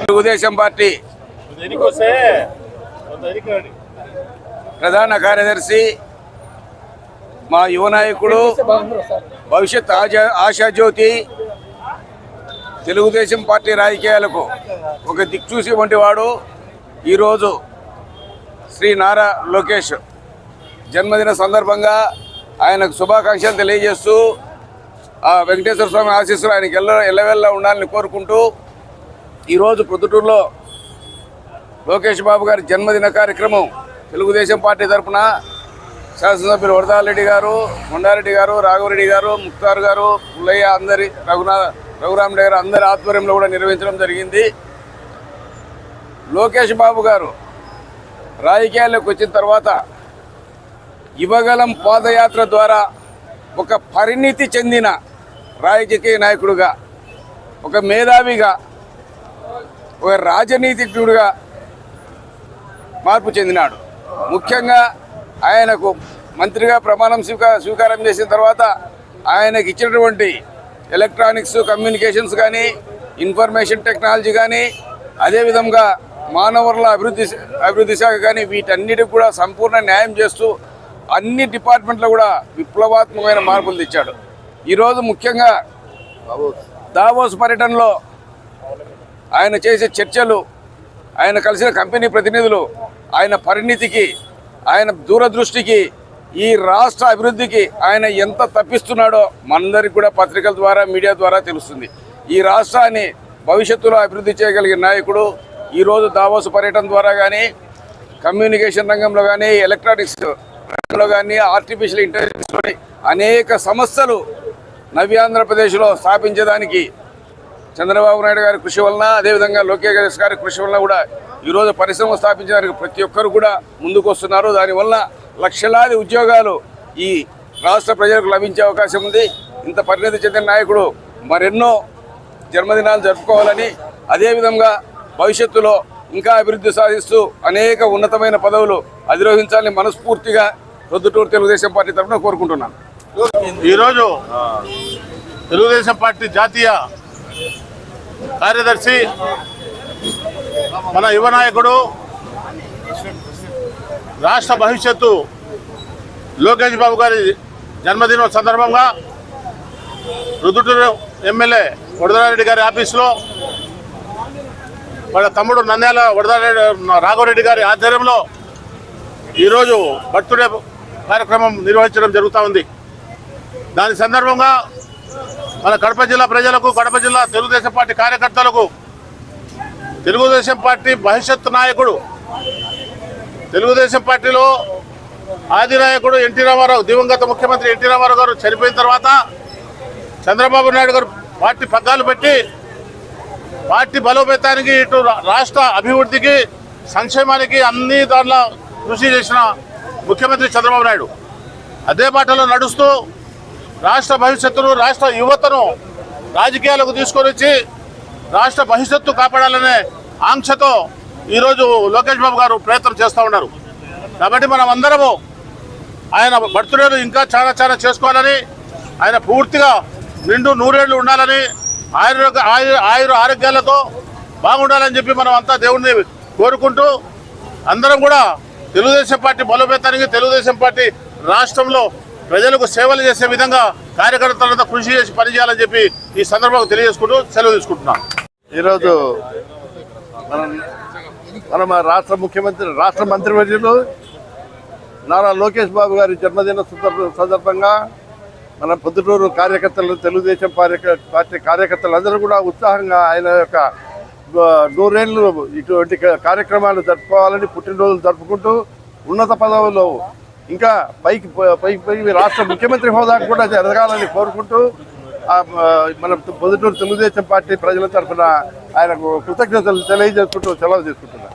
Telugu Desam party ప్రధాన కార్యదర్శి మా యువ నాయకుడు భవిష్యత్ ఆశాజ్యోతి తెలుగుదేశం పార్టీ రాజకీయాలకు ఒక దిక్చూసి వంటి వాడు ఈరోజు శ్రీ నారా లోకేష్ జన్మదిన సందర్భంగా ఆయనకు శుభాకాంక్షలు తెలియజేస్తూ ఆ వెంకటేశ్వర స్వామి ఆశీస్సులు ఆయనకి ఎల్లవెల్లా ఉండాలని కోరుకుంటూ ఈరోజు ప్రొద్దుటూరులో లోకేష్ బాబు గారి జన్మదిన కార్యక్రమం తెలుగుదేశం పార్టీ తరఫున శాసనసభ్యులు వరదారెడ్డి గారు, కొండారెడ్డి గారు, రాఘవరెడ్డి గారు, ముక్తార్ గారు, పుల్లయ్య అందరి రఘురామరెడ్డి గారు అందరి ఆధ్వర్యంలో కూడా నిర్వహించడం జరిగింది. లోకేష్ బాబు గారు రాజకీయాల్లోకి వచ్చిన తర్వాత యువగలం పాదయాత్ర ద్వారా ఒక పరిణితి చెందిన రాజకీయ నాయకుడుగా, ఒక మేధావిగా, ఒక రాజనీతిజ్ఞుడిగా మార్పు చెందినాడు. ముఖ్యంగా ఆయనకు మంత్రిగా ప్రమాణం స్వీకారం చేసిన తర్వాత ఆయనకు ఇచ్చినటువంటి ఎలక్ట్రానిక్స్ కమ్యూనికేషన్స్ కానీ, ఇన్ఫర్మేషన్ టెక్నాలజీ కానీ, అదేవిధంగా మానవ వనరుల అభివృద్ధి శాఖ కానీ వీటన్నిటికి కూడా సంపూర్ణ న్యాయం చేస్తూ అన్ని డిపార్ట్మెంట్లో కూడా విప్లవాత్మకమైన మార్పులు తెచ్చాడు. ఈరోజు ముఖ్యంగా దావోస్ పర్యటనలో ఆయన చేసే చర్చలు, ఆయన కలిసిన కంపెనీ ప్రతినిధులు, ఆయన పరిణితికి, ఆయన దూరదృష్టికి, ఈ రాష్ట్ర అభివృద్ధికి ఆయన ఎంత తప్పిస్తున్నాడో మనందరికీ కూడా పత్రికల ద్వారా, మీడియా ద్వారా తెలుస్తుంది. ఈ రాష్ట్రాన్ని భవిష్యత్తులో అభివృద్ధి చేయగలిగిన నాయకుడు ఈరోజు దావోస్ పర్యటన ద్వారా కానీ, కమ్యూనికేషన్ రంగంలో కానీ, ఎలక్ట్రానిక్స్ రంగంలో కానీ, ఆర్టిఫిషియల్ ఇంటెలిజెన్స్లో అనేక సంస్థలు నవ్యాంధ్రప్రదేశ్లో స్థాపించడానికి చంద్రబాబు నాయుడు గారి కృషి వలన, అదేవిధంగా లోకేష్ గారి కృషి వలన కూడా ఈరోజు పరిశ్రమ స్థాపించడానికి ప్రతి ఒక్కరు కూడా ముందుకు వస్తున్నారు. దానివల్ల లక్షలాది ఉద్యోగాలు ఈ రాష్ట్ర ప్రజలకు లభించే అవకాశం ఉంది. ఇంత పరిణతి చెందిన నాయకుడు మరెన్నో జన్మదినాలు జరుపుకోవాలని, అదేవిధంగా భవిష్యత్తులో ఇంకా అభివృద్ధి సాధిస్తూ అనేక ఉన్నతమైన పదవులు అధిరోహించాలని మనస్ఫూర్తిగా ప్రొద్దుటూరు తెలుగుదేశం పార్టీ తరఫున కోరుకుంటున్నాను. ఈరోజు తెలుగుదేశం పార్టీ జాతీయ కార్యదర్శి మన యువ నాయకుడు, రాష్ట్ర భవిష్యత్తు లోకేష్ బాబు గారి జన్మదినం సందర్భంగా ప్రొద్దుటూరు ఎమ్మెల్యే వరదారెడ్డి గారి ఆఫీసులో వాళ్ళ తమ్ముడు నంద్యాల రాఘవరెడ్డి గారి ఆధ్వర్యంలో ఈరోజు బర్త్డే కార్యక్రమం నిర్వహించడం జరుగుతూ ఉంది. దాని సందర్భంగా మన కడప జిల్లా ప్రజలకు, కడప జిల్లా తెలుగుదేశం పార్టీ కార్యకర్తలకు, తెలుగుదేశం పార్టీ భవిష్యత్తు నాయకుడు, తెలుగుదేశం పార్టీలో ఆది నాయకుడు ఎన్టీ రామారావు, దివంగత ముఖ్యమంత్రి ఎన్టీ రామారావు గారు చనిపోయిన తర్వాత చంద్రబాబు నాయుడు గారు పార్టీ పగ్గాలు పెట్టి పార్టీ బలోపేతానికి, ఇటు రాష్ట్ర అభివృద్ధికి, సంక్షేమానికి అన్ని దాంట్లో కృషి చేసిన ముఖ్యమంత్రి చంద్రబాబు నాయుడు అదే బాటలో నడుస్తూ రాష్ట్ర భవిష్యత్తును, రాష్ట్ర యువతను రాజకీయాలకు తీసుకొని వచ్చి రాష్ట్ర భవిష్యత్తు కాపాడాలనే ఆంక్షతో ఈరోజు లోకేష్ బాబు గారు ప్రయత్నం చేస్తూ ఉన్నారు. కాబట్టి మనం అందరము ఆయన బర్త్డేలు ఇంకా చాలా చేసుకోవాలని, ఆయన పూర్తిగా నిండు నూరేళ్లు ఉండాలని, ఆయుర ఆరోగ్యాలతో బాగుండాలని చెప్పి మనం అంతా దేవుడిని కోరుకుంటూ అందరం కూడా తెలుగుదేశం పార్టీ బలోపేతానికి, తెలుగుదేశం పార్టీ రాష్ట్రంలో ప్రజలకు సేవలు చేసే విధంగా కార్యకర్తలంతా కృషి చేసి పనిచేయాలని చెప్పి ఈ సందర్భంగా తెలియజేసుకుంటూ సెలవు తీసుకుంటున్నాం. ఈరోజు మన రాష్ట్ర మంత్రివర్యులు నారా లోకేష్ బాబు గారి జన్మదిన సందర్భంగా మన పొద్దుటూరు కార్యకర్తలు, తెలుగుదేశం పార్టీ కార్యకర్తలందరూ కూడా ఉత్సాహంగా ఆయన యొక్క 100 ఏళ్ళు ఇటువంటి కార్యక్రమాలు జరుపుకోవాలని, పుట్టినరోజులు జరుపుకుంటూ ఉన్నత పదవుల్లో ఇంకా పైకి రాష్ట్ర ముఖ్యమంత్రి హోదాకు కూడా ఎదగాలని కోరుకుంటూ మన పొద్దుటూరు తెలుగుదేశం పార్టీ ప్రజల తరఫున ఆయనకు కృతజ్ఞతలు తెలియజేసుకుంటూ సెలవు తీసుకుంటున్నాను.